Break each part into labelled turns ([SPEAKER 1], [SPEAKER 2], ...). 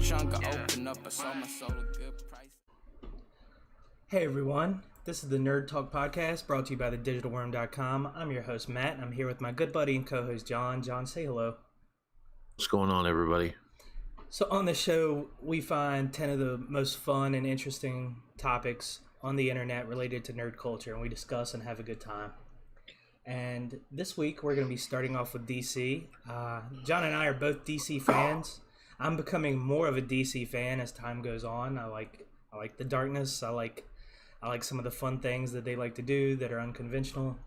[SPEAKER 1] trunk, I open up, I sold my soul a good price.
[SPEAKER 2] Hey everyone, this is the Nerd Talk Podcast brought to you by thedigitalworm.com. I'm your host Matt, and I'm here with my good buddy and co-host John. John, say hello.
[SPEAKER 3] What's going on, everybody?
[SPEAKER 2] So on the show, we find 10 of the most fun and interesting topics on the internet related to nerd culture, and we discuss and have a good time. And this week, we're going to be starting off with DC. John and I are both DC fans. I'm becoming more of a DC fan as time goes on. I like the darkness. I like some of the fun things that they like to do that are unconventional.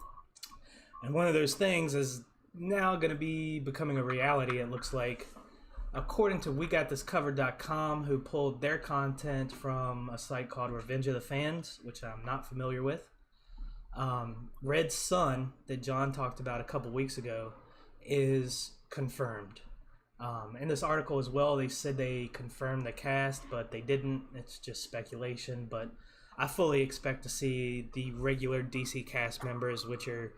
[SPEAKER 2] And one of those things is now going to be becoming a reality, it looks like. According to WeGotThisCovered.com, who pulled their content from a site called Revenge of the Fans, which I'm not familiar with, Red Sun, that John talked about a couple weeks ago, is confirmed. In this article as well, they said they confirmed the cast, but they didn't. It's just speculation, but I fully expect to see the regular DC cast members, which are,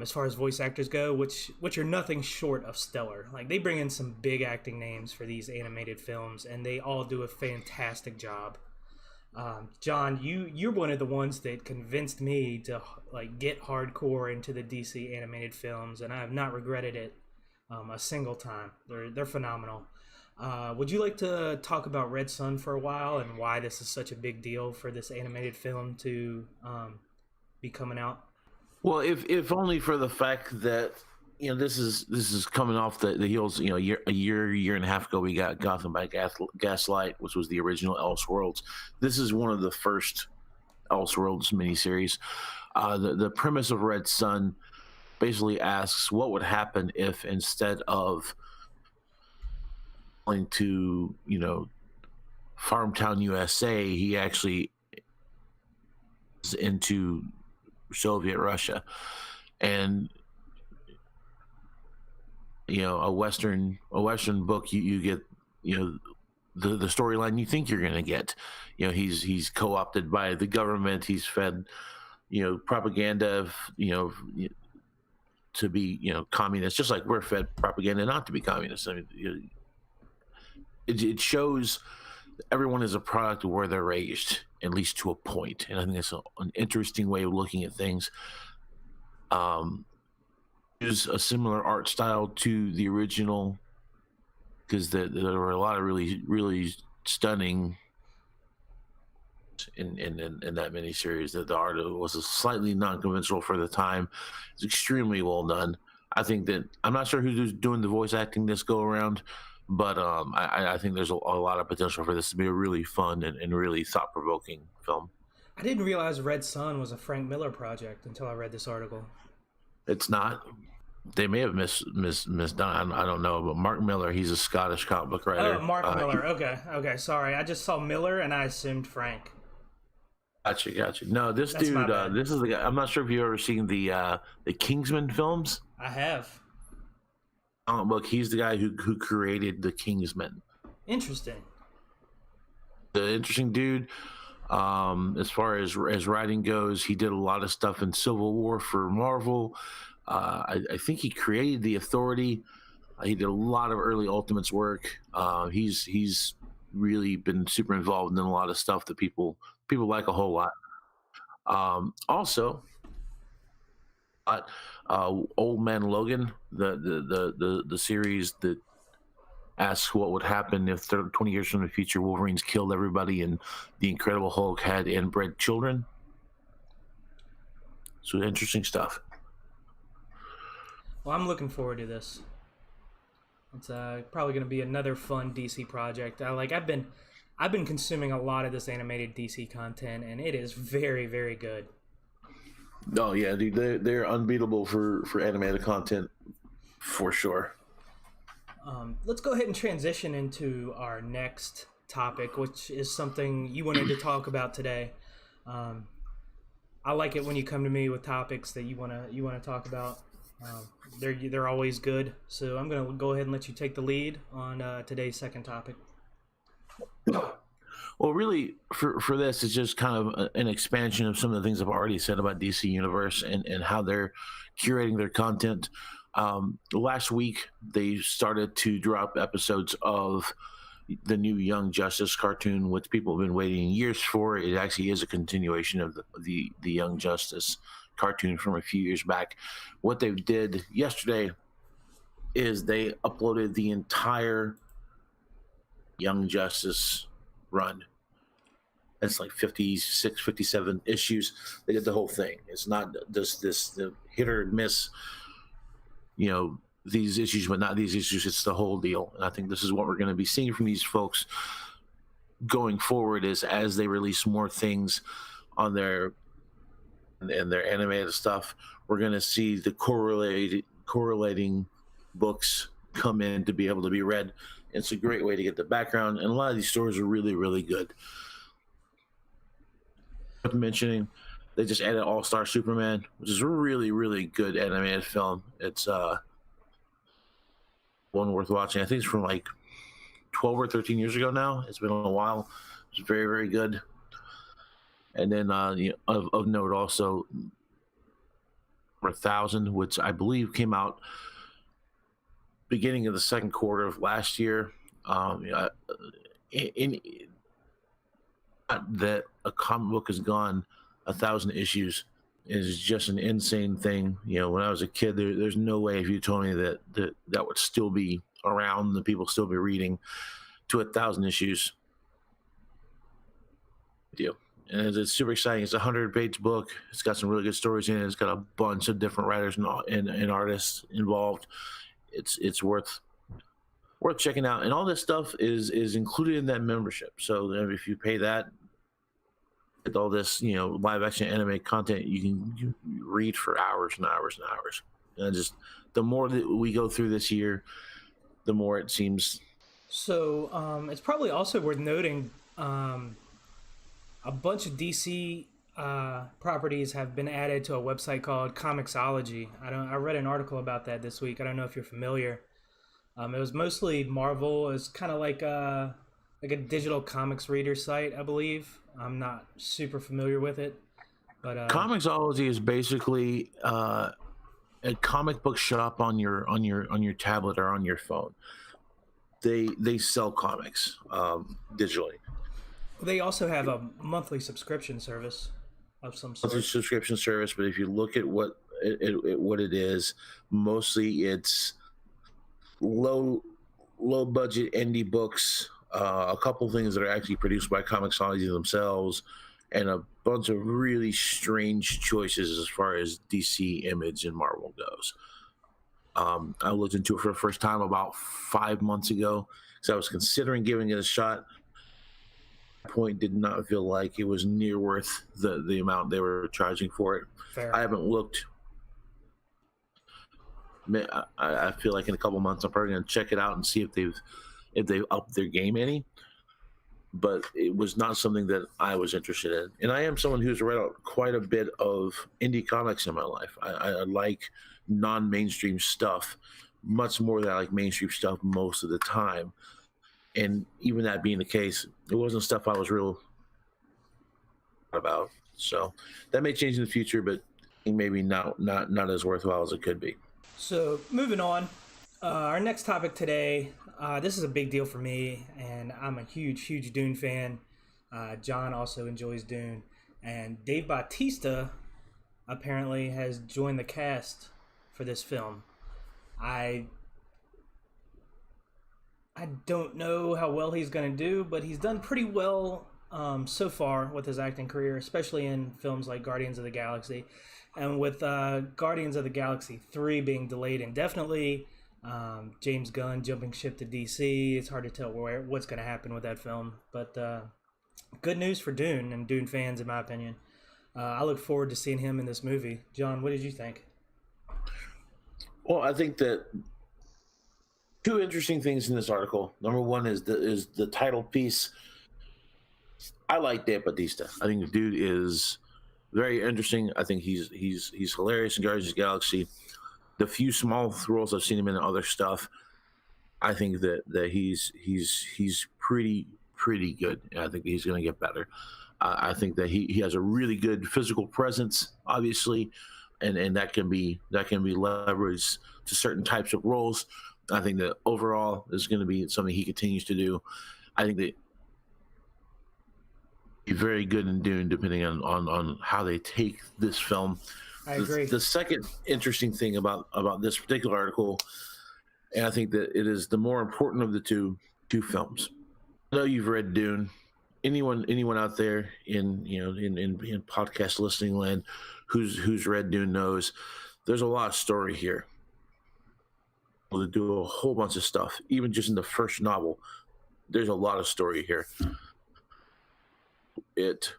[SPEAKER 2] as far as voice actors go, which are nothing short of stellar. Like, they bring in some big acting names for these animated films, and they all do a fantastic job. John, you're one of the ones that convinced me to get hardcore into the DC animated films, and I have not regretted it a single time. They're phenomenal. Would you like to talk about Red Sun for a while and why this is such a big deal for this animated film to be coming out?
[SPEAKER 3] Well, if only for the fact that this is coming off the heels. A year and a half ago, we got Gotham by Gaslight, which was the original Elseworlds. This is one of the first Elseworlds miniseries. The premise of Red Sun basically asks what would happen if instead of going to Farmtown, USA, he actually is into Soviet Russia, and a Western book, you get the storyline you think you're going to get. He's co-opted by the government. He's fed propaganda to be communist, just like we're fed propaganda not to be communist. I mean, it shows everyone is a product of where they're raised, at least to a point, and I think that's an interesting way of looking at things. Is a similar art style to the original, because there were a lot of really stunning in that miniseries. That the art was slightly non-conventional for the time. It's extremely well done. I think that I'm not sure who's doing the voice acting this go around, but I think there's a lot of potential for this to be a really fun and really thought-provoking film.
[SPEAKER 2] I didn't realize Red Sun was a Frank Miller project until I read this article.
[SPEAKER 3] It's not. They may have misdone. I don't know, but Mark Miller, he's a Scottish comic book writer.
[SPEAKER 2] Oh, Mark Miller. Okay. Sorry, I just saw Miller and I assumed Frank.
[SPEAKER 3] Gotcha. No, this That's dude. This is the guy. I'm not sure if you've ever seen the Kingsman films.
[SPEAKER 2] I have.
[SPEAKER 3] Look, he's the guy who created the Kingsman.
[SPEAKER 2] Interesting.
[SPEAKER 3] The interesting dude. As far as writing goes, he did a lot of stuff in Civil War for Marvel. I think he created the Authority. He did a lot of early Ultimates work. He's really been super involved in a lot of stuff that people like a whole lot. Also, Old Man Logan, the series that asks what would happen if 20 years from the future Wolverine's killed everybody and the Incredible Hulk had inbred children. So interesting stuff.
[SPEAKER 2] Well, I'm looking forward to this. It's probably going to be another fun DC project. I've been consuming a lot of this animated DC content, and it is very, very good.
[SPEAKER 3] Oh yeah, dude, they're unbeatable for animated content, for sure.
[SPEAKER 2] Let's go ahead and transition into our next topic, which is something you wanted to talk about today. I like it when you come to me with topics that you wanna talk about. They're always good. So I'm gonna go ahead and let you take the lead on today's second topic.
[SPEAKER 3] Well, really, for this, it's just kind of an expansion of some of the things I've already said about DC Universe and how they're curating their content. Last week, they started to drop episodes of the new Young Justice cartoon, which people have been waiting years for. It actually is a continuation of the Young Justice cartoon from a few years back. What they did yesterday is they uploaded the entire Young Justice run. It's like 56, 57 issues. They did the whole thing. It's not just the hit or miss, these issues, but not these issues. It's the whole deal. And I think this is what we're going to be seeing from these folks going forward, is as they release more things on their animated stuff, we're going to see the correlating books come in to be able to be read. It's a great way to get the background, and a lot of these stories are really, really good. Worth mentioning, they just added All-Star Superman, which is a really, really good animated film. It's one worth watching. I think it's from like 12 or 13 years ago now. It's been a while. It's very, very good. And then of note also, 1,000, which I believe came out beginning of the second quarter of last year. That a comic book has gone 1,000 issues is just an insane thing. When I was a kid, there's no way if you told me that would still be around, the people still be reading, to 1,000 issues. Deal. And it's super exciting. It's a 100-page book. It's got some really good stories in it. It's got a bunch of different writers and artists involved. It's worth checking out. And all this stuff is included in that membership. So if you pay that, with all this, live action anime content, you can read for hours and hours and hours. And just the more that we go through this year, the more it seems.
[SPEAKER 2] So it's probably also worth noting a bunch of DC properties have been added to a website called Comixology. I read an article about that this week. I don't know if you're familiar. It was mostly Marvel. It's kind of like a digital comics reader site, I believe. I'm not super familiar with it, but
[SPEAKER 3] Comixology is basically a comic book shop on your tablet or on your phone. They sell comics digitally.
[SPEAKER 2] They also have a monthly subscription service of some sort.
[SPEAKER 3] Monthly subscription service, but if you look at what it is, mostly it's low budget indie books. A couple things that are actually produced by Comixology themselves, and a bunch of really strange choices as far as DC Image and Marvel goes. I looked into it for the first time about 5 months ago because I was considering giving it a shot. At that point, did not feel like it was near worth the amount they were charging for it.
[SPEAKER 2] Fair.
[SPEAKER 3] I haven't looked. I feel like in a couple months I'm probably going to check it out and see if they've upped their game any, but it was not something that I was interested in. And I am someone who's read quite a bit of indie comics in my life. I like non-mainstream stuff much more than I like mainstream stuff most of the time. And even that being the case, it wasn't stuff I was real about. So that may change in the future, but maybe not as worthwhile as it could be.
[SPEAKER 2] So moving on, our next topic today. This is a big deal for me, and I'm a huge Dune fan. John also enjoys Dune, and Dave Bautista apparently has joined the cast for this film. I don't know how well he's going to do, but he's done pretty well so far with his acting career, especially in films like Guardians of the Galaxy. And with Guardians of the Galaxy 3 being delayed indefinitely, James Gunn jumping ship to DC, it's hard to tell what's going to happen with that film. But good news for Dune and Dune fans, in my opinion. I look forward to seeing him in this movie. John, what did you think?
[SPEAKER 3] Well, I think that two interesting things in this article. Number one is the title piece. I like Dave Bautista. I think the dude is very interesting. I think he's hilarious in Guardians of the Galaxy. The few small roles I've seen him in other stuff, I think that he's pretty good. And I think he's going to get better. I think that he has a really good physical presence, obviously, and that can be leveraged to certain types of roles. I think that overall is going to be something he continues to do. I think they be very good in Dune, depending on how they take this film.
[SPEAKER 2] I agree.
[SPEAKER 3] The second interesting thing about this particular article, and I think that it is the more important of the two films. I know you've read Dune. Anyone out there in podcast listening land who's read Dune knows there's a lot of story here. To do a whole bunch of stuff, even just in the first novel, there's a lot of story here. It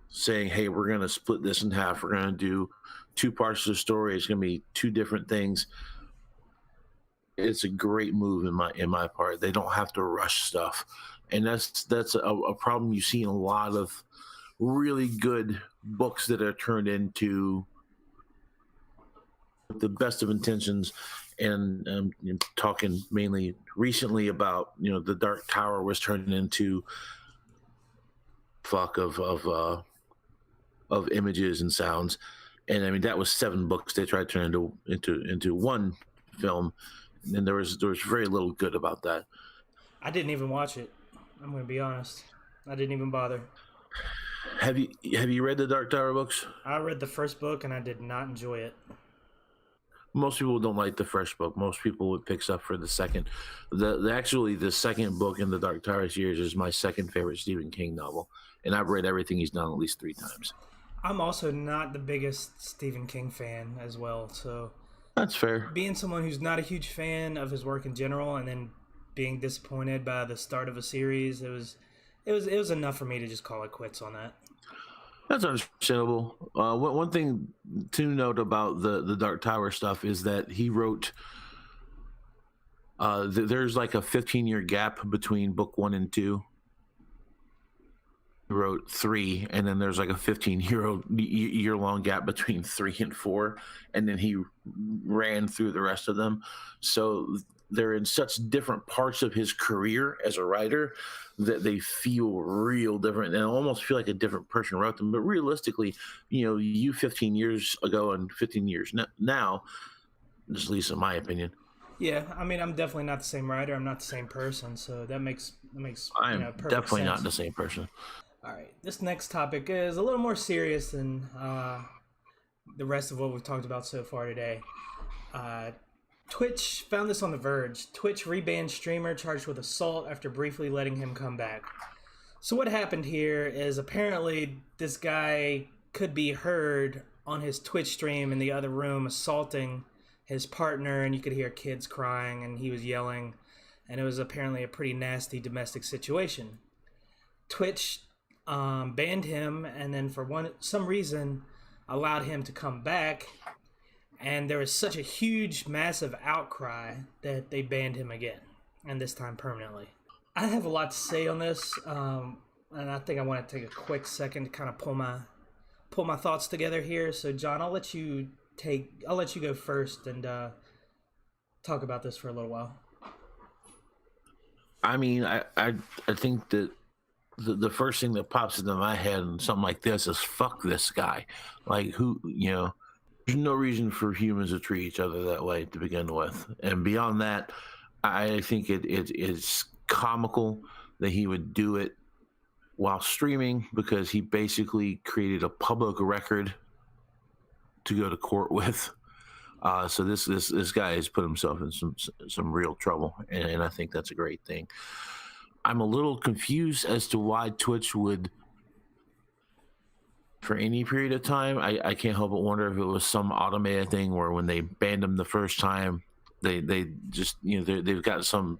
[SPEAKER 3] saying, hey, we're going to split this in half. We're going to do 2 parts of the story. It's going to be 2 different things. It's a great move in my part. They don't have to rush stuff. And that's a problem you see in a lot of really good books that are turned into the best of intentions. And talking mainly recently about, the Dark Tower was turned into fuck of images and sounds, and I mean that was 7 books they tried to turn into one film, and there was very little good about that.
[SPEAKER 2] I didn't even watch it. I'm going to be honest. I didn't even bother.
[SPEAKER 3] Have you read the Dark Tower books?
[SPEAKER 2] I read the first book and I did not enjoy it.
[SPEAKER 3] Most people don't like the first book. Most people it picks up for the second. The second book in the Dark Tower series is my second favorite Stephen King novel, and I've read everything he's done at least 3 times.
[SPEAKER 2] I'm also not the biggest Stephen King fan as well, so
[SPEAKER 3] that's fair.
[SPEAKER 2] Being someone who's not a huge fan of his work in general, and then being disappointed by the start of a series, it was enough for me to just call it quits on that.
[SPEAKER 3] That's understandable. One thing to note about the Dark Tower stuff is that he wrote. There's like a 15-year gap between book 1 and 2. He wrote 3, and then there's like a 15-year-long gap between 3 and 4, and then he ran through the rest of them. So they're in such different parts of his career as a writer that they feel real different, and almost feel like a different person wrote them. But realistically, you 15 years ago and 15 years now, at least in my opinion.
[SPEAKER 2] Yeah, I mean, I'm definitely not the same writer. I'm not the same person, so that makes
[SPEAKER 3] I'm definitely
[SPEAKER 2] sense.
[SPEAKER 3] not the same person.
[SPEAKER 2] All right, this next topic is a little more serious than the rest of what we've talked about so far today. Twitch found this on The Verge. Twitch rebanned streamer charged with assault after briefly letting him come back. So what happened here is apparently this guy could be heard on his Twitch stream in the other room assaulting his partner, and you could hear kids crying, and he was yelling, and it was apparently a pretty nasty domestic situation. Twitch banned him, and then for some reason allowed him to come back. And there was such a huge, massive outcry that they banned him again, and this time permanently. I have a lot to say on this, and I think I want to take a quick second to kind of pull my thoughts together here. So, John, I'll let you go first and talk about this for a little while.
[SPEAKER 3] I mean, I think that the first thing that pops into my head in something like this is fuck this guy. Like, who, there's no reason for humans to treat each other that way to begin with. And beyond that, I think it is comical that he would do it while streaming, because he basically created a public record to go to court with. So this guy has put himself in some real trouble, and I think that's a great thing. I'm a little confused as to why Twitch would, for any period of time, I can't help but wonder if it was some automated thing where when they banned him the first time, they just, they've got some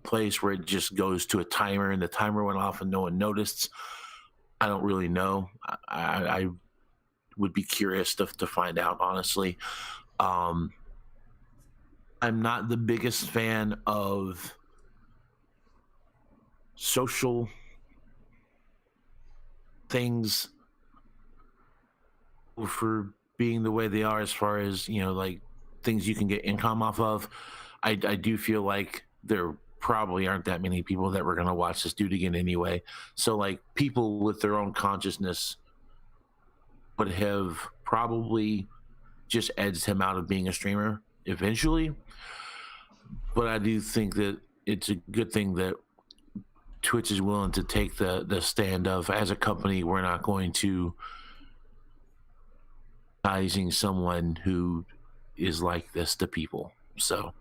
[SPEAKER 3] place where it just goes to a timer, and the timer went off and no one noticed. I don't really know. I would be curious to find out, honestly. I'm not the biggest fan of social things for being the way they are, as far as like things you can get income off of. I do feel like there probably aren't that many people that were going to watch this dude again anyway. So like people with their own consciousness would have probably just edged him out of being a streamer eventually. But I do think that it's a good thing that Twitch is willing to take the stand of, as a company, we're not going to advertising someone who is like this to people. So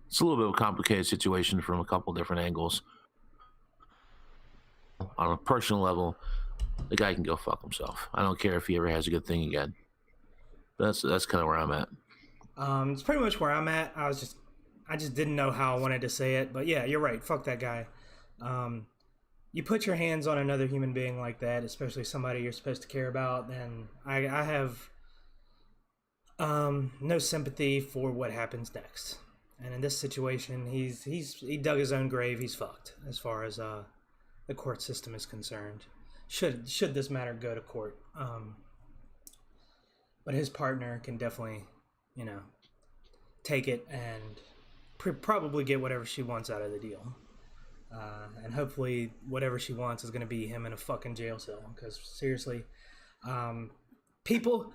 [SPEAKER 3] it's a little bit of a complicated situation from a couple different angles. On a personal level, the guy can go fuck himself. I don't care if he ever has a good thing again. That's kind of where I'm at.
[SPEAKER 2] It's pretty much where I'm at. I just didn't know how I wanted to say it, but yeah, you're right. Fuck that guy. You put your hands on another human being like that, especially somebody you're supposed to care about, then I have no sympathy for what happens next. And in this situation, he dug his own grave. He's fucked as far as the court system is concerned. Should this matter go to court? But his partner can definitely, take it and probably get whatever she wants out of the deal. And hopefully whatever she wants is going to be him in a fucking jail cell. Because seriously, people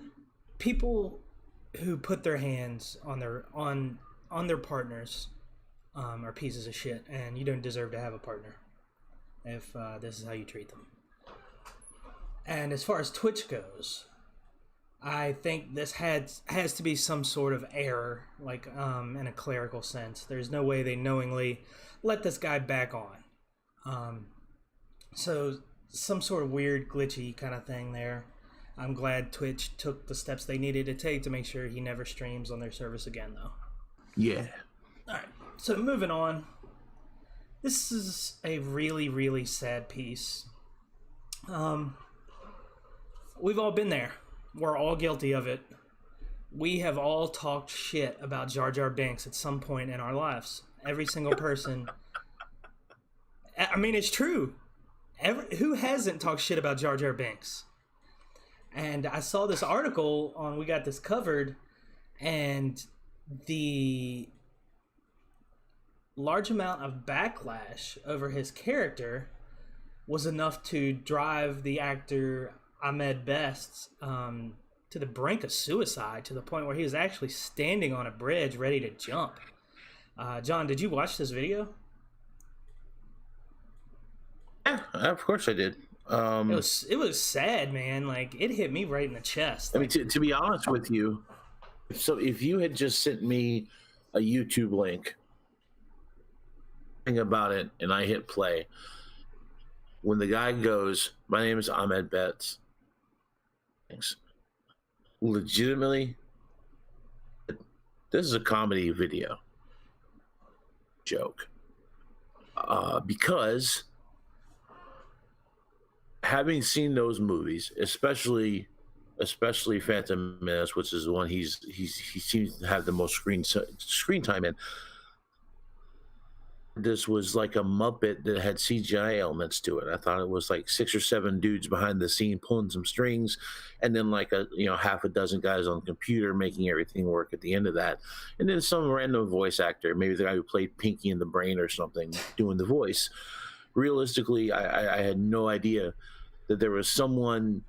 [SPEAKER 2] who put their hands on their partners are pieces of shit, and you don't deserve to have a partner if this is how you treat them. And as far as Twitch goes, I think this has to be some sort of error, like in a clerical sense. There's no way they knowingly let this guy back on. So some sort of weird glitchy kind of thing there. I'm glad Twitch took the steps they needed to take to make sure he never streams on their service again, though.
[SPEAKER 3] Yeah.
[SPEAKER 2] All right. So moving on. This is a really, really sad piece. We've all been there. We're all guilty of it. We have all talked shit about Jar Jar Binks at some point in our lives. Every single person. I mean, it's true. Who hasn't talked shit about Jar Jar Binks? And I saw this article on We Got This Covered, and the large amount of backlash over his character was enough to drive the actor Ahmed Best to the brink of suicide, to the point where he was actually standing on a bridge ready to jump. John, did you watch this video?
[SPEAKER 3] Yeah, of course I did.
[SPEAKER 2] It was sad, man. Like, it hit me right in the chest.
[SPEAKER 3] I mean, to be honest with you, so if you had just sent me a YouTube link about it and I hit play, when the guy goes, "My name is Ahmed Betts," thanks. Legitimately, this is a comedy video joke, because having seen those movies, especially Phantom Menace, which is the one he seems to have the most screen time in. This was like a Muppet that had CGI elements to it. I thought it was like 6 or 7 dudes behind the scene pulling some strings, and then like half a dozen guys on the computer making everything work at the end of that, and then some random voice actor, maybe the guy who played Pinky in the Brain or something, doing the voice. Realistically, I had no idea that there was someone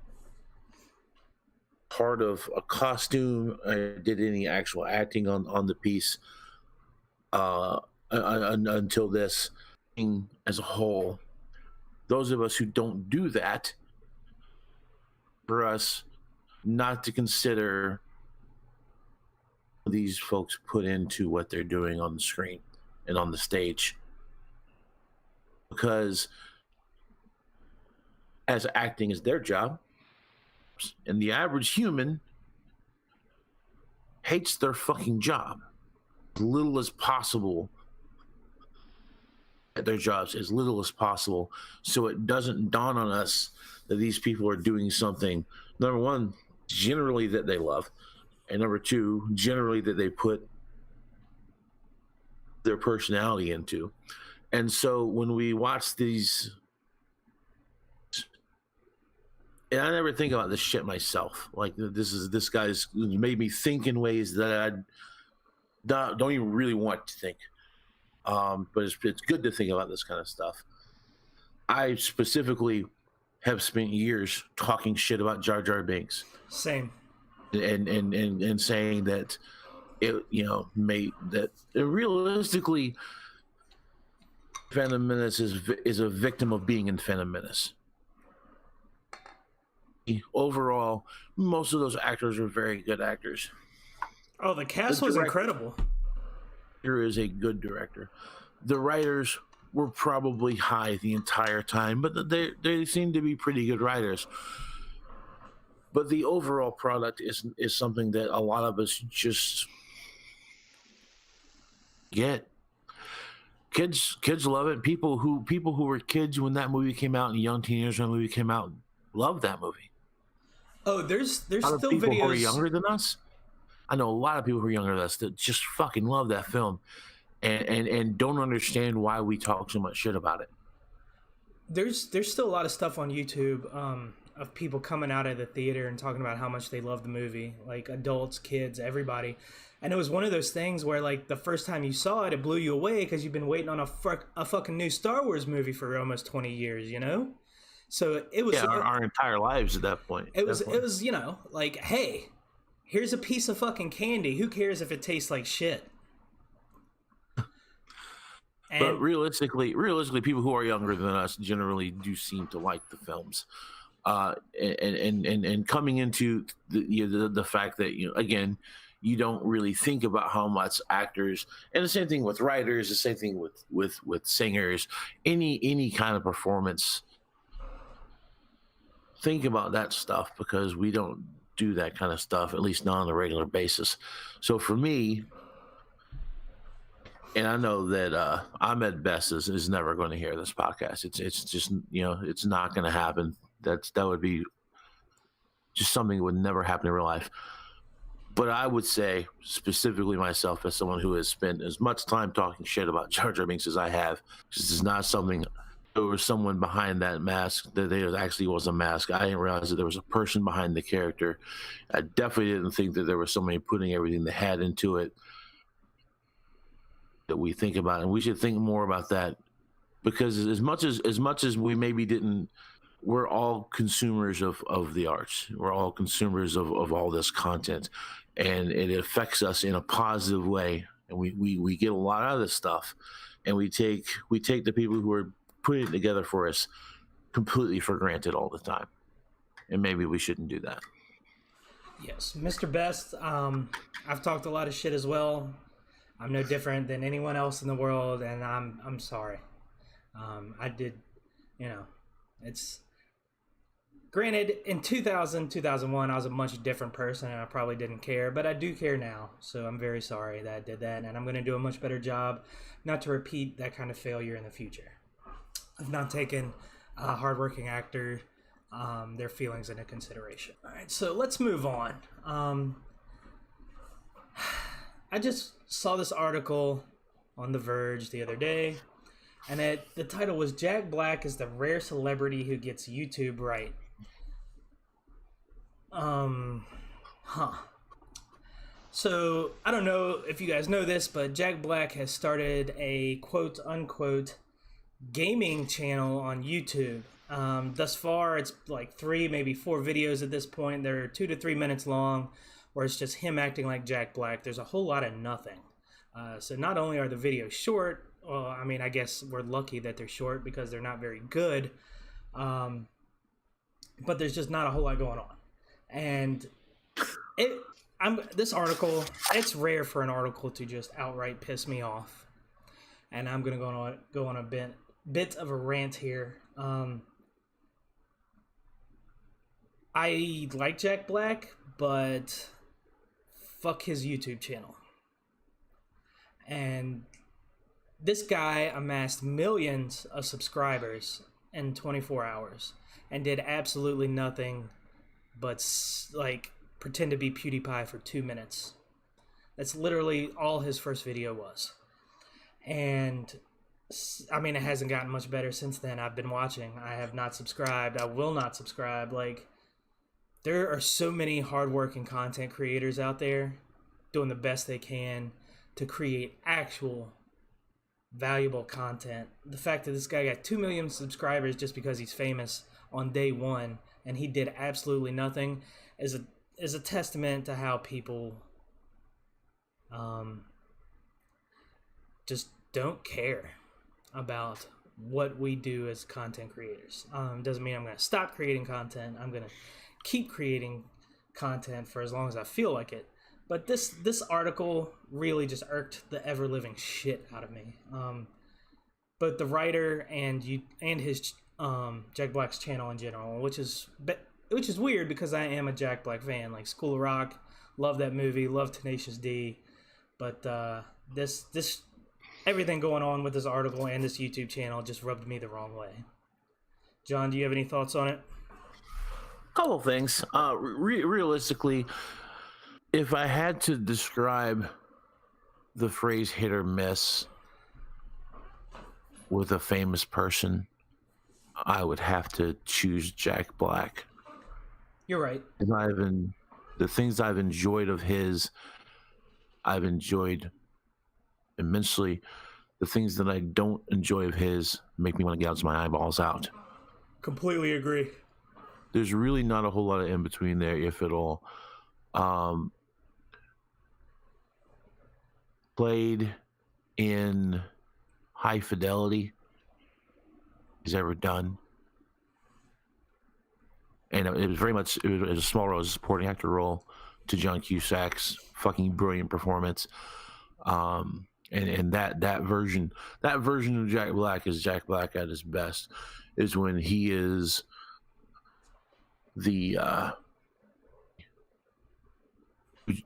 [SPEAKER 3] part of a costume, did any actual acting on the piece, until this thing as a whole. Those of us who don't do that, for us not to consider these folks put into what they're doing on the screen and on the stage, because as acting is their job, and the average human hates their fucking job as little as possible, at their jobs as little as possible, so it doesn't dawn on us that these people are doing something, number one, generally that they love, and number two, generally that they put their personality into. And so when we watch these, and I never think about this shit myself, like this guy's made me think in ways that I don't even really want to think. But it's good to think about this kind of stuff. I specifically have spent years talking shit about Jar Jar Binks.
[SPEAKER 2] Same.
[SPEAKER 3] And saying that realistically, Phantom Menace is a victim of being in Phantom Menace. Overall, most of those actors are very good actors.
[SPEAKER 2] Oh, the cast was incredible.
[SPEAKER 3] There is a good director. The writers were probably high the entire time, but they seem to be pretty good writers. But the overall product is something that a lot of us just get. Kids love it. People who were kids when that movie came out and young teenagers when the movie came out love that movie.
[SPEAKER 2] Oh, there's still
[SPEAKER 3] people
[SPEAKER 2] videos
[SPEAKER 3] who are younger than us. I know a lot of people who are younger than us that just fucking love that film, and don't understand why we talk so much shit about it.
[SPEAKER 2] There's still a lot of stuff on YouTube of people coming out of the theater and talking about how much they love the movie, like adults, kids, everybody. And it was one of those things where, like, the first time you saw it, it blew you away because you've been waiting on a fucking new Star Wars movie for almost 20 years, you know? So it was
[SPEAKER 3] our entire lives at that point.
[SPEAKER 2] It was you know, like, hey, here's a piece of fucking candy. Who cares if it tastes like shit?
[SPEAKER 3] But realistically, people who are younger than us generally do seem to like the films. And coming into the fact that, you know, again, you don't really think about how much actors, and the same thing with writers, the same thing with singers, any kind of performance. Think about that stuff because we don't do that kind of stuff, at least not on a regular basis. So for me, and I know that Ahmed Best is never going to hear this podcast. It's just, you know, it's not going to happen. That would be just something that would never happen in real life. But I would say, specifically myself, as someone who has spent as much time talking shit about Jar Jar Binks as I have, this is not something. There was someone behind that mask. That there actually was a mask. I didn't realize that there was a person behind the character. I definitely didn't think that there was somebody putting everything they had into it. That we think about, and we should think more about that, because as much as we maybe didn't, we're all consumers of the arts. We're all consumers of all this content, and it affects us in a positive way. And we get a lot out of this stuff, and we take the people who are putting it together for us completely for granted all the time, and maybe we shouldn't do that.
[SPEAKER 2] Yes, Mr. Best. I've talked a lot of shit as well. I'm no different than anyone else in the world, and I'm sorry. I did, you know, it's granted in 2001 I was a much different person and I probably didn't care, but I do care now. So I'm very sorry that I did that, and I'm going to do a much better job not to repeat that kind of failure in the future. I've not taken a hardworking actor, their feelings into consideration. All right, so let's move on. I just saw this article on The Verge the other day, and the title was "Jack Black is the rare celebrity who gets YouTube right." So I don't know if you guys know this, but Jack Black has started a quote unquote gaming channel on YouTube. Thus far, it's like 3, maybe 4 videos at this point. They're 2 to 3 minutes long, where it's just him acting like Jack Black. There's a whole lot of nothing. So not only are the videos short, well, I mean, I guess we're lucky that they're short because they're not very good. But there's just not a whole lot going on. And this article, it's rare for an article to just outright piss me off. And I'm going to go on a bit of a rant here. I like Jack Black, but fuck his YouTube channel. And this guy amassed millions of subscribers in 24 hours and did absolutely nothing but like pretend to be PewDiePie for 2 minutes. That's literally all his first video was. And I mean, it hasn't gotten much better since then. I've been watching. I have not subscribed. I will not subscribe. Like, there are so many hardworking content creators out there doing the best they can to create actual valuable content. The fact that this guy got 2 million subscribers just because he's famous on day one and he did absolutely nothing is a testament to how people just don't care. about what we do as content creators. Doesn't mean I'm going to stop creating content. I'm going to keep creating content for as long as I feel like it. But this article really just irked the ever living shit out of me. But the writer and his Jack Black's channel in general, which is weird because I am a Jack Black fan. Like School of Rock, love that movie, love Tenacious D. But this everything going on with this article and this YouTube channel just rubbed me the wrong way. John, do you have any thoughts on it?
[SPEAKER 3] Couple things. Realistically, if I had to describe the phrase hit or miss with a famous person, I would have to choose Jack Black.
[SPEAKER 2] You're right.
[SPEAKER 3] And the things I've enjoyed of his, I've enjoyed immensely. The things that I don't enjoy of his make me want to gouge my eyeballs out.
[SPEAKER 2] Completely agree.
[SPEAKER 3] There's really not a whole lot of in between there, if at all. Played in high fidelity he's ever done. And it was very much, it was a small role, a supporting actor role to John Cusack's fucking brilliant performance. And that version of Jack Black is Jack Black at his best, is when he is the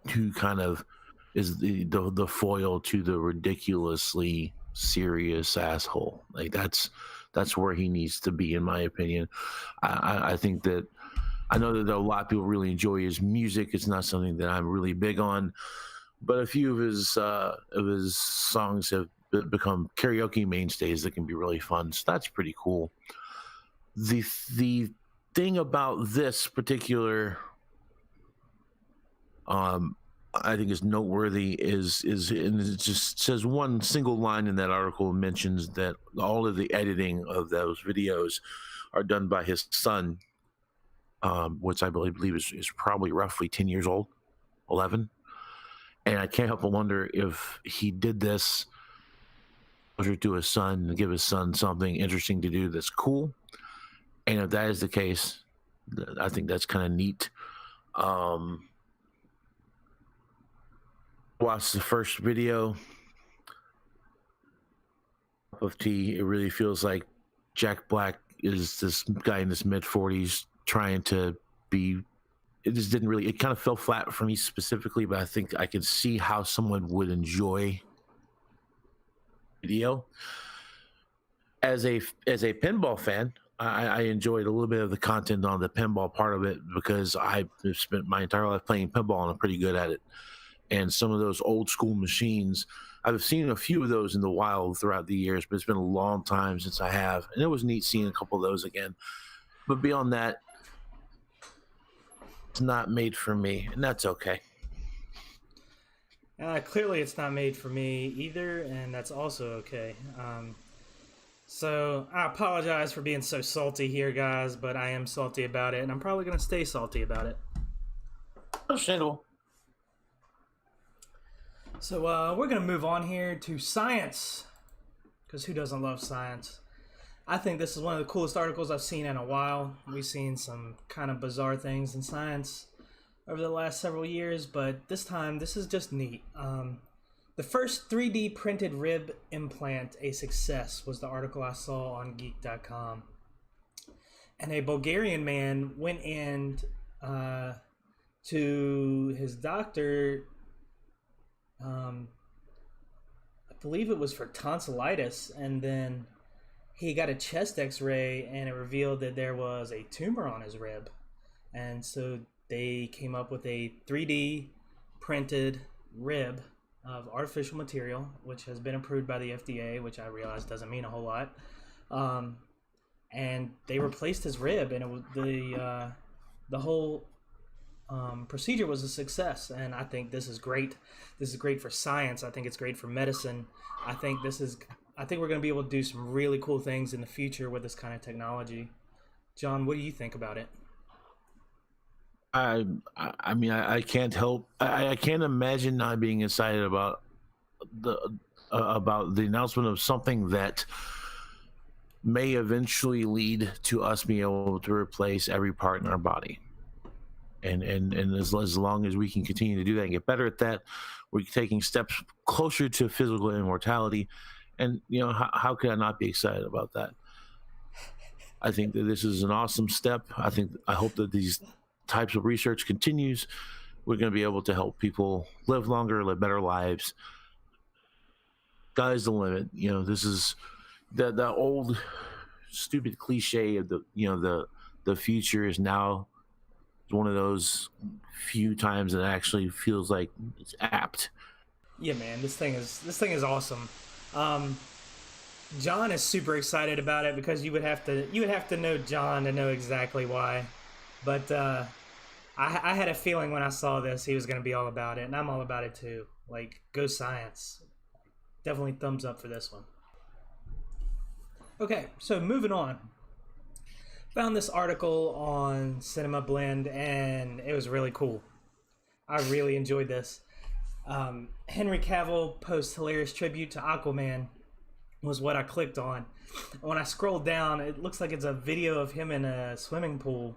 [SPEAKER 3] who kind of is the foil to the ridiculously serious asshole. Like that's where he needs to be, in my opinion. I think that, I know that a lot of people really enjoy his music. It's not something that I'm really big on, but a few of his songs have become karaoke mainstays that can be really fun. So that's pretty cool. The thing about this particular I think is noteworthy is and it just says one single line in that article mentions that all of the editing of those videos are done by his son, which I believe is probably roughly 10 years old, 11. And I can't help but wonder if he did this to his son to give his son something interesting to do that's cool. And if that is the case, I think that's kind of neat. Watched the first video of tea. It really feels like Jack Black is this guy in his mid-40s trying to be. It just didn't really. It kind of fell flat for me specifically, but I think I can see how someone would enjoy video. As a pinball fan, I enjoyed a little bit of the content on the pinball part of it because I've spent my entire life playing pinball and I'm pretty good at it. And some of those old school machines, I've seen a few of those in the wild throughout the years, but it's been a long time since I have. And it was neat seeing a couple of those again. But beyond that, it's not made for me, and that's okay.
[SPEAKER 2] Clearly it's not made for me either, and that's also okay. So I apologize for being so salty here, guys, but I am salty about it, and I'm probably going to stay salty about it.
[SPEAKER 3] Understandable.
[SPEAKER 2] So we're going to move on here to science, because who doesn't love science? I think this is one of the coolest articles I've seen in a while. We've seen some kind of bizarre things in science over the last several years, but this time, this is just neat. The first 3D printed rib implant, a success, was the article I saw on geek.com. And a Bulgarian man went in to his doctor, I believe it was for tonsillitis, and then he got a chest x-ray and it revealed that there was a tumor on his rib. And so they came up with a 3D printed rib of artificial material, which has been approved by the FDA, which I realize doesn't mean a whole lot. And they replaced his rib, and it was the whole procedure was a success. And I think this is great. This is great for science. I think it's great for medicine. I think we're going to be able to do some really cool things in the future with this kind of technology. John, what do you think about it?
[SPEAKER 3] I mean, I can't help. I can't imagine not being excited about the announcement of something that may eventually lead to us being able to replace every part in our body. And as long as we can continue to do that and get better at that, we're taking steps closer to physical immortality. And how could I not be excited about that? I think that this is an awesome step. I hope that these types of research continues. We're going to be able to help people live longer, live better lives. Sky's the limit. This is the old stupid cliche of the future is now one of those few times that actually feels like it's apt.
[SPEAKER 2] Yeah, man, this thing is awesome. Jon is super excited about it because you would have to know Jon to know exactly why. But I had a feeling when I saw this he was going to be all about it, and I'm all about it too. Like, go science. Definitely thumbs up for this one. Okay, so moving on. Found this article on Cinema Blend, and it was really cool. I really enjoyed this. Henry Cavill posts hilarious tribute to Aquaman was what I clicked on. When I scrolled down, it looks like it's a video of him in a swimming pool,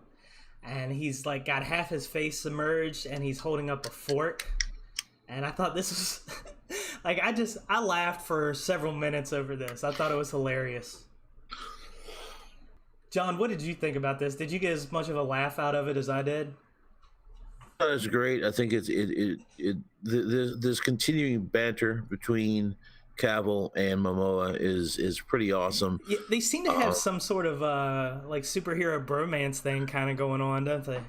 [SPEAKER 2] and he's like got half his face submerged, and he's holding up a fork. And I thought this was like I laughed for several minutes over this. I thought it was hilarious. Jon, what did you think about this? Did you get as much of a laugh out of it as I did?
[SPEAKER 3] That's great. I think this continuing banter between Cavill and Momoa is pretty awesome.
[SPEAKER 2] Yeah, they seem to have some sort of like superhero bromance thing kind of going on, don't they?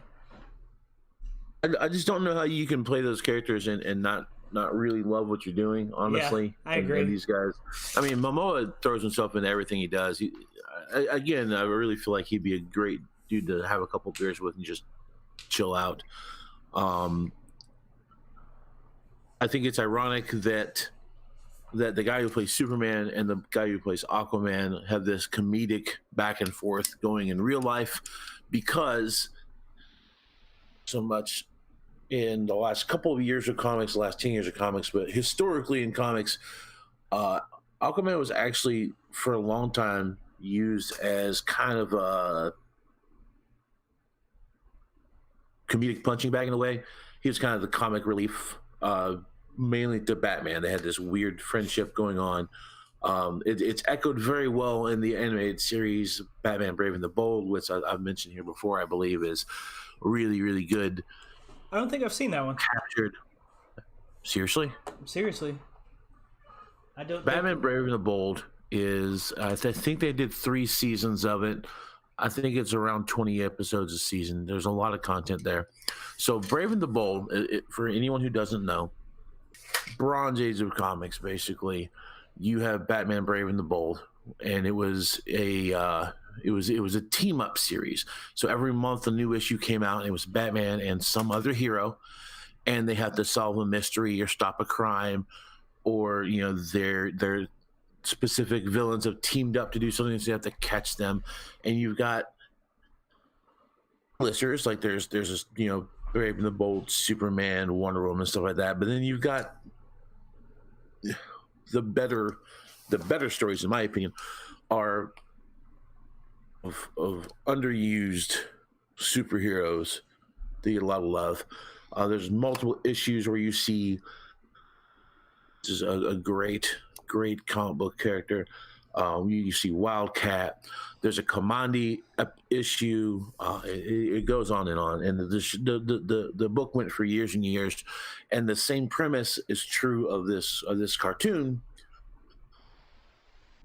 [SPEAKER 3] I just don't know how you can play those characters and not really love what you're doing, honestly.
[SPEAKER 2] Yeah, I agree.
[SPEAKER 3] And these guys, I mean, Momoa throws himself into everything he does. I really feel like he'd be a great dude to have a couple beers with and just chill out. I think it's ironic that the guy who plays Superman and the guy who plays Aquaman have this comedic back and forth going in real life, because so much in the last couple of years of comics, the last 10 years of comics, but historically in comics, Aquaman was actually for a long time used as kind of a comedic punching bag in a way. He was kind of the comic relief, mainly to Batman. They had this weird friendship going on. It's echoed very well in the animated series Batman Brave and the Bold, which I've mentioned here before. I believe is really, really good.
[SPEAKER 2] I don't think I've seen that one.
[SPEAKER 3] Captured. Seriously?
[SPEAKER 2] I don't.
[SPEAKER 3] Batman Brave and the Bold is, I think they did 3 seasons of it. I think it's around 20 episodes a season. There's a lot of content there. So Brave and the Bold, for anyone who doesn't know, Bronze Age of comics, basically. You have Batman Brave and the Bold, and it was a team up series. So every month a new issue came out, and it was Batman and some other hero, and they have to solve a mystery or stop a crime, or their specific villains have teamed up to do something, so you have to catch them. And you've got listers like there's this Brave and the Bold, Superman, Wonder Woman, stuff like that. But then you've got the better stories, in my opinion, are of underused superheroes that get a lot of love. There's multiple issues where you see this is a great comic book character. You see Wildcat. There's a Kamandi issue. It goes on, and the book went for years and years. And the same premise is true of this cartoon.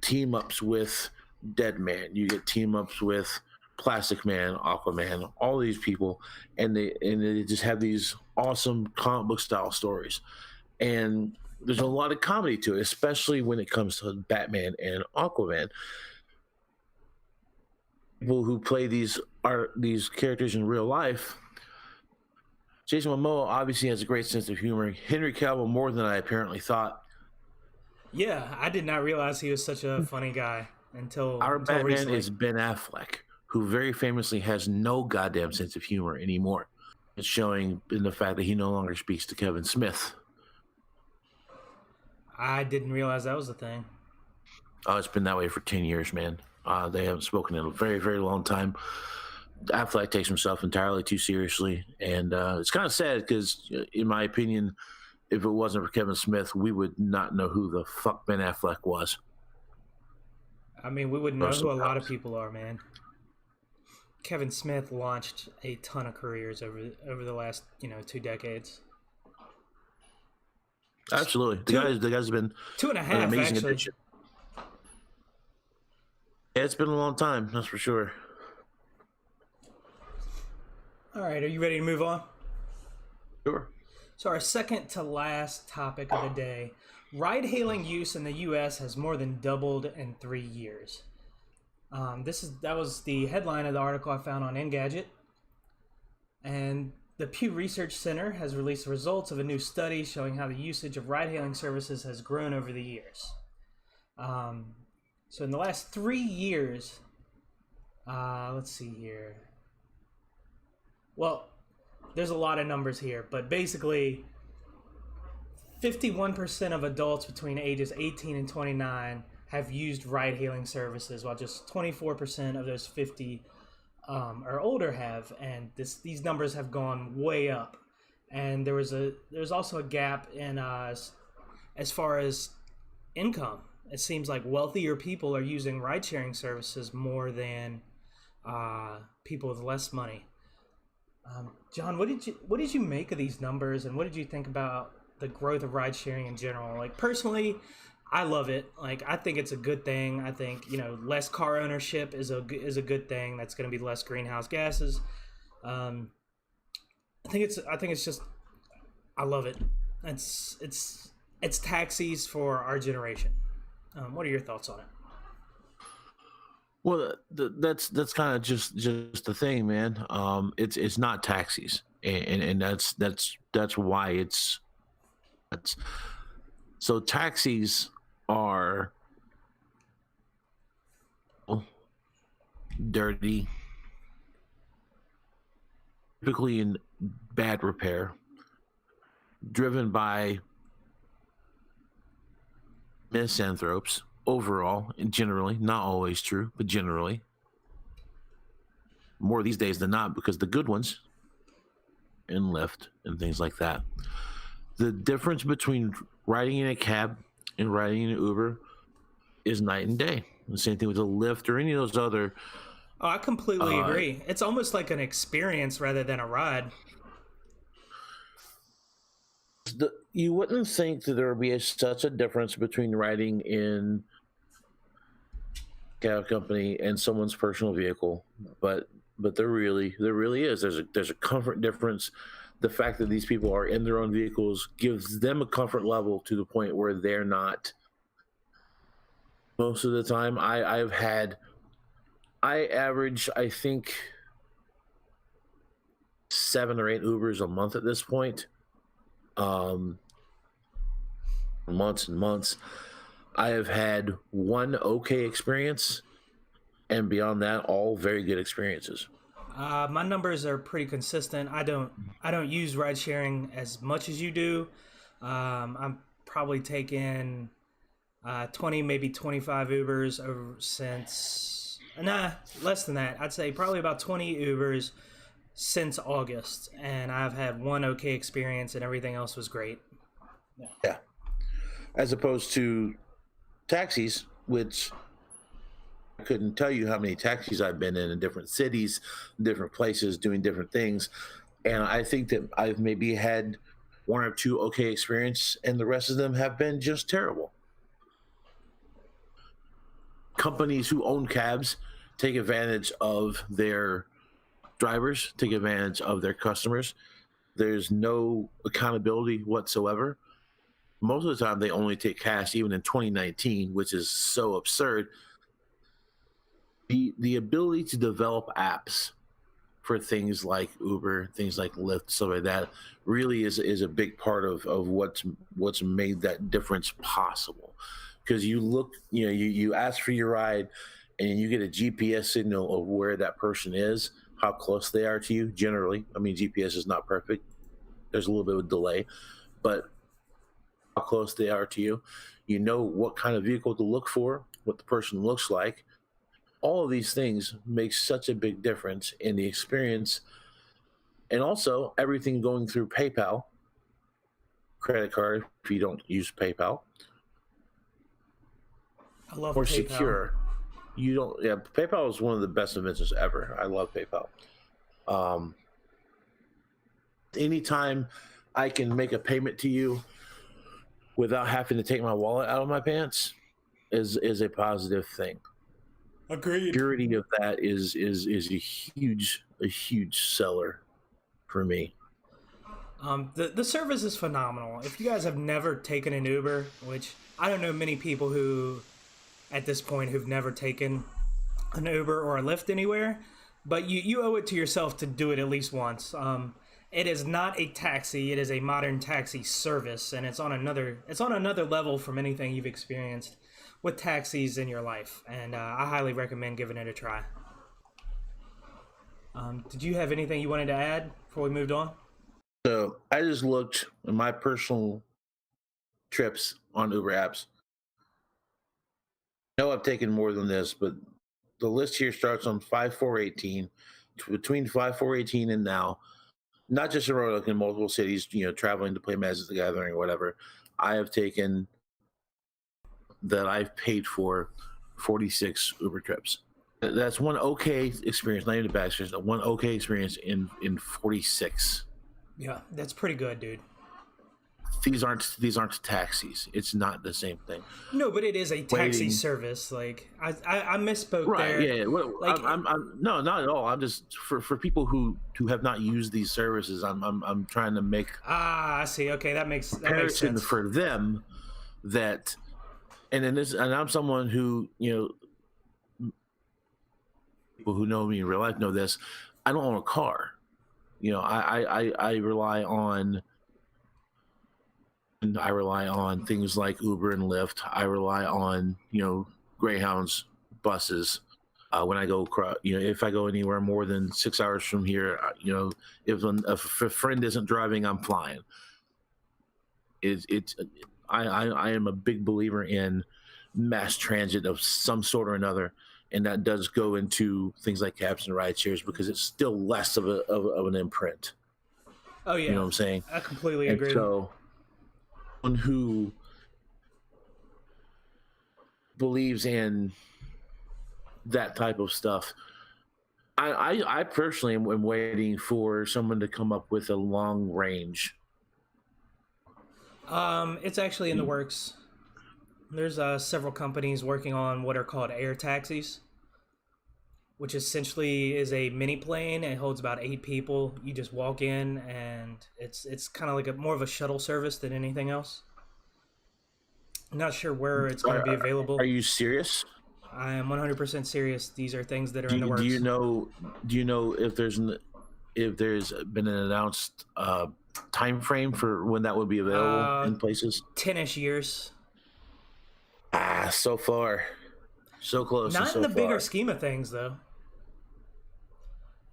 [SPEAKER 3] Team ups with Deadman. You get team ups with Plastic Man, Aquaman, all these people, and they just have these awesome comic book style stories. And there's a lot of comedy to it, especially when it comes to Batman and Aquaman. People who play these characters in real life. Jason Momoa obviously has a great sense of humor. Henry Cavill more than I apparently thought.
[SPEAKER 2] Yeah, I did not realize he was such a funny guy until
[SPEAKER 3] Batman
[SPEAKER 2] recently.
[SPEAKER 3] is Ben Affleck, who very famously has no goddamn sense of humor anymore. It's showing in the fact that he no longer speaks to Kevin Smith.
[SPEAKER 2] I didn't realize that was a thing.
[SPEAKER 3] Oh, it's been that way for 10 years, man. They haven't spoken in a very, very long time. Affleck takes himself entirely too seriously, and it's kind of sad because, in my opinion, if it wasn't for Kevin Smith, we would not know who the fuck Ben Affleck was.
[SPEAKER 2] I mean, we wouldn't know who a lot of people are, man. Kevin Smith launched a ton of careers over the last 2 decades.
[SPEAKER 3] Absolutely, the guy's been
[SPEAKER 2] 2.5
[SPEAKER 3] an amazing
[SPEAKER 2] actually.
[SPEAKER 3] addition. Yeah, it's been a long time, that's for sure.
[SPEAKER 2] All right, are you ready to move on?
[SPEAKER 3] Sure.
[SPEAKER 2] So our second to last topic of the day: ride-hailing use in the U.S. has more than doubled in 3 years. That was the headline of the article I found on Engadget, and the Pew Research Center has released the results of a new study showing how the usage of ride-hailing services has grown over the years. So in the last 3 years, let's see here. Well, there's a lot of numbers here, but basically 51% of adults between ages 18 and 29 have used ride-hailing services, while just 24% of those 50 or older have, and these numbers have gone way up. And there's also a gap in as far as income. It seems like wealthier people are using ride-sharing services more than people with less money. John, what did you make of these numbers, and what did you think about the growth of ride sharing in general? Like, personally, I love it. Like, I think it's a good thing. I think, less car ownership is a good thing. That's going to be less greenhouse gases. I think it's just, I love it. It's taxis for our generation. What are your thoughts on it?
[SPEAKER 3] Well, that's kind of just the thing, man. It's not taxis, and that's why it's so taxis are dirty, typically in bad repair, driven by misanthropes. Overall, and generally, not always true, but generally, more these days than not, because the good ones in Lyft and things like that. The difference between riding in a cab and riding in an Uber is night and day. The same thing with a Lyft or any of those other.
[SPEAKER 2] Oh, I completely agree. It's almost like an experience rather than a ride.
[SPEAKER 3] You wouldn't think that there would be such a difference between riding in cab company and someone's personal vehicle, but there really is. There's a comfort difference. The fact that these people are in their own vehicles gives them a comfort level to the point where they're not. Most of the time, I average, I think, 7 or 8 Ubers a month at this point. Months and months. I have had one okay experience, and beyond that, all very good experiences.
[SPEAKER 2] My numbers are pretty consistent. I don't use ride sharing as much as you do. I'm probably taking 20, maybe 25 Ubers since less than that. I'd say probably about 20 Ubers since August, and I've had one okay experience, and everything else was great.
[SPEAKER 3] Yeah. As opposed to taxis, which I couldn't tell you how many taxis I've been in different cities, different places, doing different things. And I think that I've maybe had 1 or 2 okay experience, and the rest of them have been just terrible. Companies who own cabs take advantage of their drivers, take advantage of their customers. There's no accountability whatsoever. Most of the time, they only take cash, even in 2019, which is so absurd. The ability to develop apps for things like Uber, things like Lyft, stuff like that, really is a big part of what's made that difference possible. Because you ask for your ride, and you get a GPS signal of where that person is, how close they are to you. Generally, I mean, GPS is not perfect. There's a little bit of a delay, but how close they are to you. You know what kind of vehicle to look for, what the person looks like. all of these things make such a big difference in the experience, and also everything going through PayPal, credit card if you don't use PayPal,
[SPEAKER 2] I love
[SPEAKER 3] or
[SPEAKER 2] PayPal.
[SPEAKER 3] secure. You don't. Yeah, PayPal is one of the best inventions ever. I love PayPal. Anytime I can make a payment to you without having to take my wallet out of my pants is a positive thing.
[SPEAKER 2] Agreed.
[SPEAKER 3] Security of that is a huge seller for me.
[SPEAKER 2] The service is phenomenal. If you guys have never taken an Uber, which I don't know many people who, at this point, who've never taken an Uber or a Lyft anywhere, but you owe it to yourself to do it at least once. It is not a taxi; it is a modern taxi service, and it's on another level from anything you've experienced with taxis in your life. And I highly recommend giving it a try. Did you have anything you wanted to add before we moved on?
[SPEAKER 3] So I just looked at my personal trips on Uber apps. I know I've taken more than this, but the list here starts on 5/4/18. Between 5/4/18 and now, not just in Roanoke, in multiple cities, traveling to play Magic the Gathering or whatever, I have taken that I've paid for 46 Uber trips. That's one okay experience, not even a bad experience, one okay experience in 46.
[SPEAKER 2] Yeah, that's pretty good, dude.
[SPEAKER 3] These aren't taxis. It's not the same thing.
[SPEAKER 2] No, but it is a taxi service. Like I misspoke
[SPEAKER 3] right,
[SPEAKER 2] there.
[SPEAKER 3] Yeah. Like, I'm no, not at all. I'm just for people who have not used these services. I'm trying to make
[SPEAKER 2] I see. Okay, that makes sense
[SPEAKER 3] for them. That, and I'm someone who people who know me in real life know this. I don't own a car. I rely on things like Uber and Lyft. I rely on Greyhounds, buses. When I go, if I go anywhere more than 6 hours from here, if a friend isn't driving, I'm flying. I am a big believer in mass transit of some sort or another, and that does go into things like cabs and ride shares because it's still less of an imprint.
[SPEAKER 2] Oh yeah,
[SPEAKER 3] you know what I'm saying?
[SPEAKER 2] I completely agree.
[SPEAKER 3] So, someone who believes in that type of stuff, I personally am waiting for someone to come up with a long range.
[SPEAKER 2] It's actually in the works. There's several companies working on what are called air taxis, which essentially is a mini plane. It holds about 8 people. You just walk in, and it's kind of like more of a shuttle service than anything else. I'm not sure where it's going to be available.
[SPEAKER 3] Are you serious?
[SPEAKER 2] I am 100% serious. These are things that are in the works.
[SPEAKER 3] Do you know if there's been an announced time frame for when that would be available in places?
[SPEAKER 2] 10-ish years.
[SPEAKER 3] So far, so close.
[SPEAKER 2] Not
[SPEAKER 3] so
[SPEAKER 2] in the
[SPEAKER 3] far.
[SPEAKER 2] bigger scheme of things, though.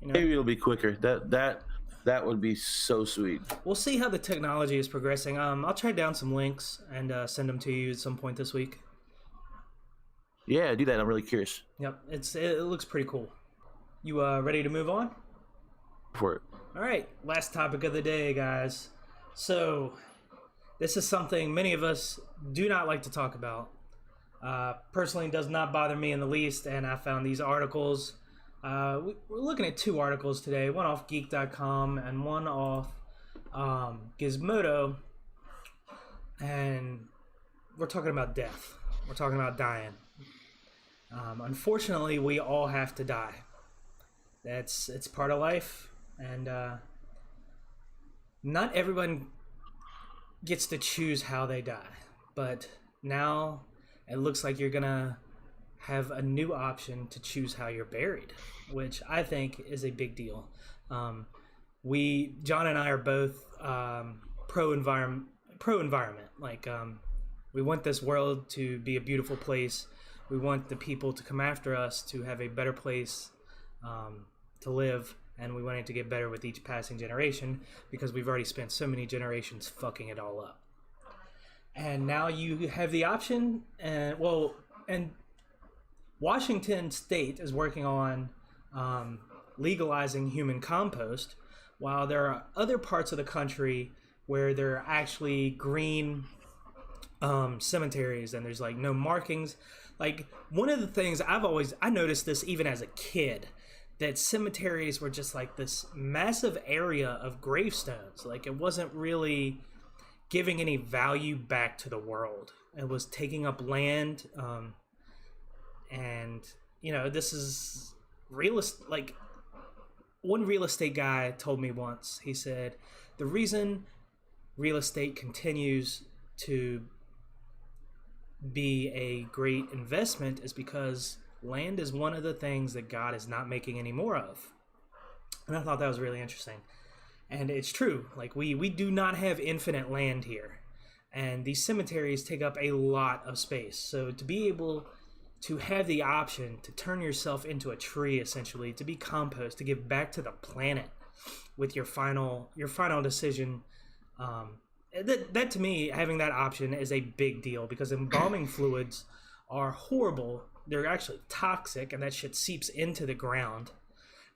[SPEAKER 3] Maybe it'll be quicker. That would be so sweet.
[SPEAKER 2] We'll see how the technology is progressing. I'll track down some links and send them to you at some point this week.
[SPEAKER 3] Yeah, do that. I'm really curious.
[SPEAKER 2] Yep, it looks pretty cool. You ready to move on?
[SPEAKER 3] For it.
[SPEAKER 2] All right, last topic of the day, guys. So, this is something many of us do not like to talk about. Personally, does not bother me in the least, and I found these articles. We're looking at 2 articles today, one off Geek.com and one off Gizmodo, and we're talking about death. We're talking about dying. Unfortunately, we all have to die. It's part of life, and not everyone gets to choose how they die. But now it looks like you're gonna have a new option to choose how you're buried, which I think is a big deal. John and I are both pro environment. Like, we want this world to be a beautiful place. We want the people to come after us to have a better place to live, and we want it to get better with each passing generation because we've already spent so many generations fucking it all up. And now you have the option, and one Washington State is working on legalizing human compost, while there are other parts of the country where there are actually green cemeteries and there's like no markings. Like one of the things I noticed this even as a kid, that cemeteries were just like this massive area of gravestones. Like it wasn't really giving any value back to the world. It was taking up land, and this is like one real estate guy told me once. He said the reason real estate continues to be a great investment is because land is one of the things that God is not making any more of. And I thought that was really interesting. And it's true. Like we do not have infinite land here. And these cemeteries take up a lot of space. So to be able to have the option to turn yourself into a tree, essentially, to be compost, to give back to the planet with your final decision, that to me, having that option is a big deal, because embalming fluids are horrible. They're actually toxic, and that shit seeps into the ground.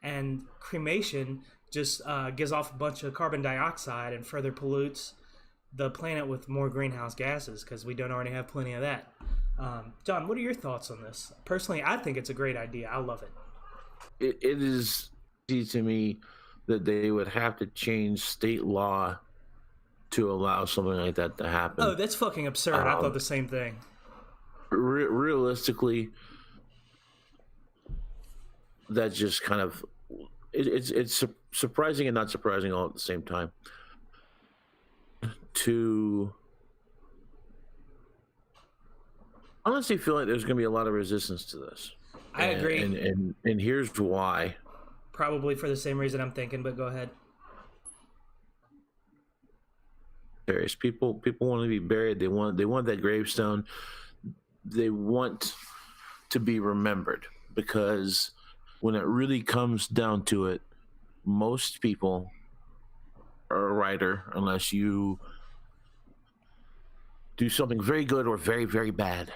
[SPEAKER 2] And cremation just gives off a bunch of carbon dioxide and further pollutes the planet with more greenhouse gases, because we don't already have plenty of that. John, what are your thoughts on this? Personally, I think it's a great idea. I love it.
[SPEAKER 3] It is easy to me that they would have to change state law to allow something like that to happen.
[SPEAKER 2] Oh, that's fucking absurd. I thought the same thing.
[SPEAKER 3] Realistically, that's just kind of it's surprising and not surprising all at the same time. To honestly feel like there's going to be a lot of resistance to this.
[SPEAKER 2] I agree,
[SPEAKER 3] and here's why.
[SPEAKER 2] Probably for the same reason I'm thinking, but go ahead.
[SPEAKER 3] Serious people want to be buried. They want that gravestone. They want to be remembered, because when it really comes down to it, most people are a writer unless you do something very good or very, very bad,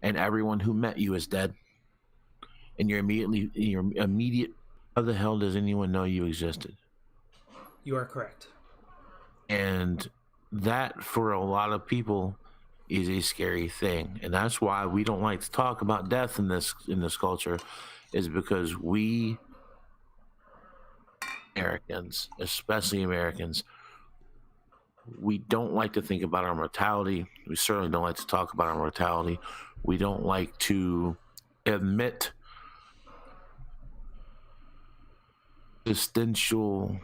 [SPEAKER 3] and everyone who met you is dead, and you're immediate. How the hell does anyone know you existed?
[SPEAKER 2] You are correct.
[SPEAKER 3] And that, for a lot of people, is a scary thing, and that's why we don't like to talk about death in this culture, is because we Americans, especially Americans, we don't like to think about our mortality. We certainly don't like to talk about our mortality. We don't like to admit existential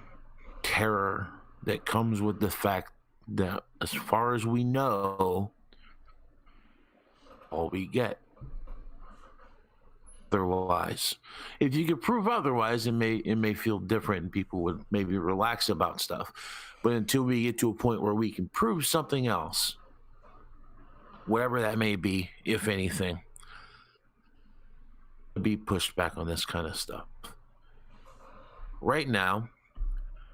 [SPEAKER 3] terror that comes with the fact that, as far as we know, all we get. Otherwise, if you could prove otherwise, it may feel different, and people would maybe relax about stuff. But until we get to a point where we can prove something else, whatever that may be, if anything, be pushed back on this kind of stuff. Right now,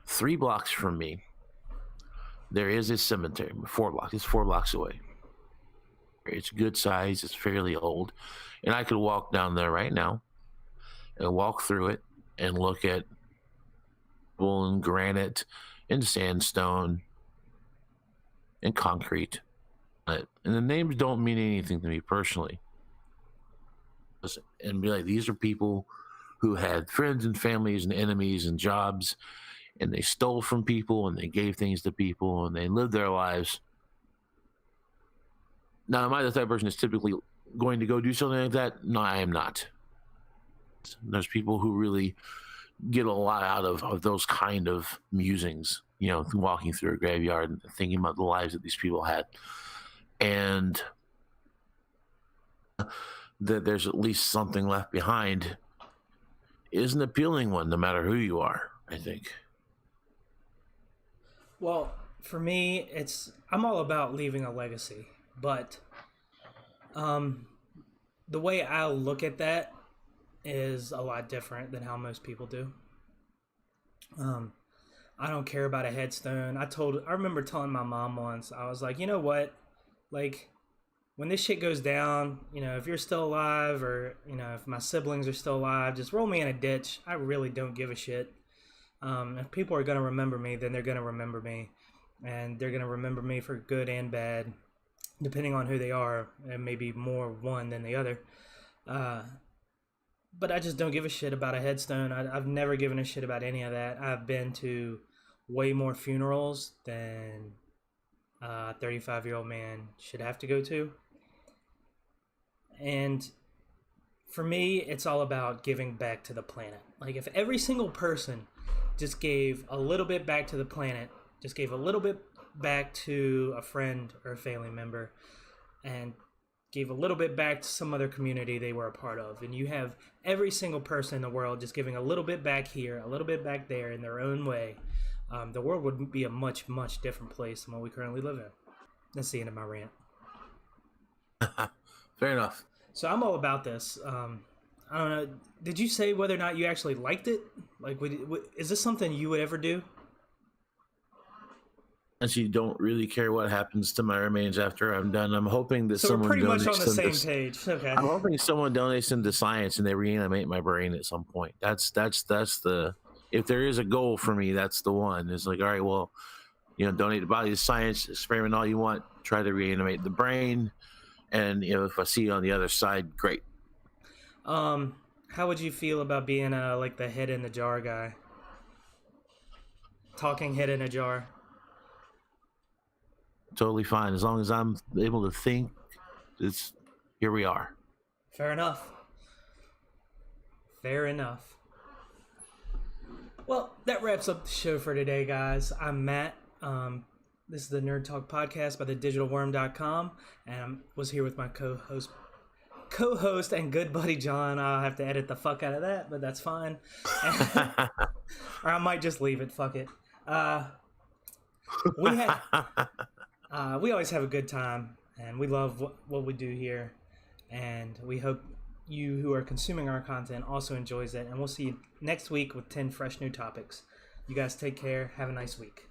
[SPEAKER 3] 3 blocks from me, there is a cemetery. 4 blocks. It's 4 blocks away. It's good size. It's fairly old. And I could walk down there right now and walk through it and look at wool and granite and sandstone and concrete. And the names don't mean anything to me personally. And be like, these are people who had friends and families and enemies and jobs, and they stole from people, and they gave things to people, and they lived their lives. Now, am I the type of person that's typically going to go do something like that? No, I am not. There's people who really get a lot out of those kind of musings, walking through a graveyard and thinking about the lives that these people had. And that there's at least something left behind is an appealing one, no matter who you are, I think.
[SPEAKER 2] Well, for me, I'm all about leaving a legacy, but the way I look at that is a lot different than how most people do. I don't care about a headstone. I remember telling my mom once, I was like, you know what? Like, when this shit goes down, if you're still alive, or if my siblings are still alive, just roll me in a ditch. I really don't give a shit. If people are gonna remember me, then they're gonna remember me, and they're gonna remember me for good and bad, depending on who they are, and maybe more one than the other. But I just don't give a shit about a headstone. I've never given a shit about any of that. I've been to way more funerals than a 35-year-old man should have to go to. And for me, it's all about giving back to the planet. Like, if every single person just gave a little bit back to the planet, just gave a little bit back to a friend or a family member, and gave a little bit back to some other community they were a part of, and you have every single person in the world just giving a little bit back here, a little bit back there in their own way, the world would be a much, much different place than what we currently live in. That's the end of my rant.
[SPEAKER 3] Fair enough.
[SPEAKER 2] So I'm all about this. I don't know. Did you say whether or not you actually liked it? Like, is this something you would ever do?
[SPEAKER 3] Actually, don't really care what happens to my remains after I'm done. I'm hoping that someone
[SPEAKER 2] we're pretty much
[SPEAKER 3] donates
[SPEAKER 2] on the
[SPEAKER 3] them
[SPEAKER 2] same page. Okay.
[SPEAKER 3] I'm hoping someone donates them to science and they reanimate my brain at some point. That's the, if there is a goal for me, that's the one. It's like, all right, well, donate the body to science, experiment all you want, try to reanimate the brain, and if I see you on the other side, great.
[SPEAKER 2] How would you feel about being like the head in the jar guy? Talking head in a jar.
[SPEAKER 3] Totally fine, as long as I'm able to think. Here we are.
[SPEAKER 2] Fair enough. Well, that wraps up the show for today, guys. I'm Matt. This is the Nerd Talk podcast by thedigitalworm.com, and I was here with my co-host and good buddy John. I'll have to edit the fuck out of that, but that's fine. Or I might just leave it. Fuck it. We always have a good time, and we love what we do here, and we hope you who are consuming our content also enjoys it, and we'll see you next week with 10 fresh new topics. You guys take care. Have a nice week.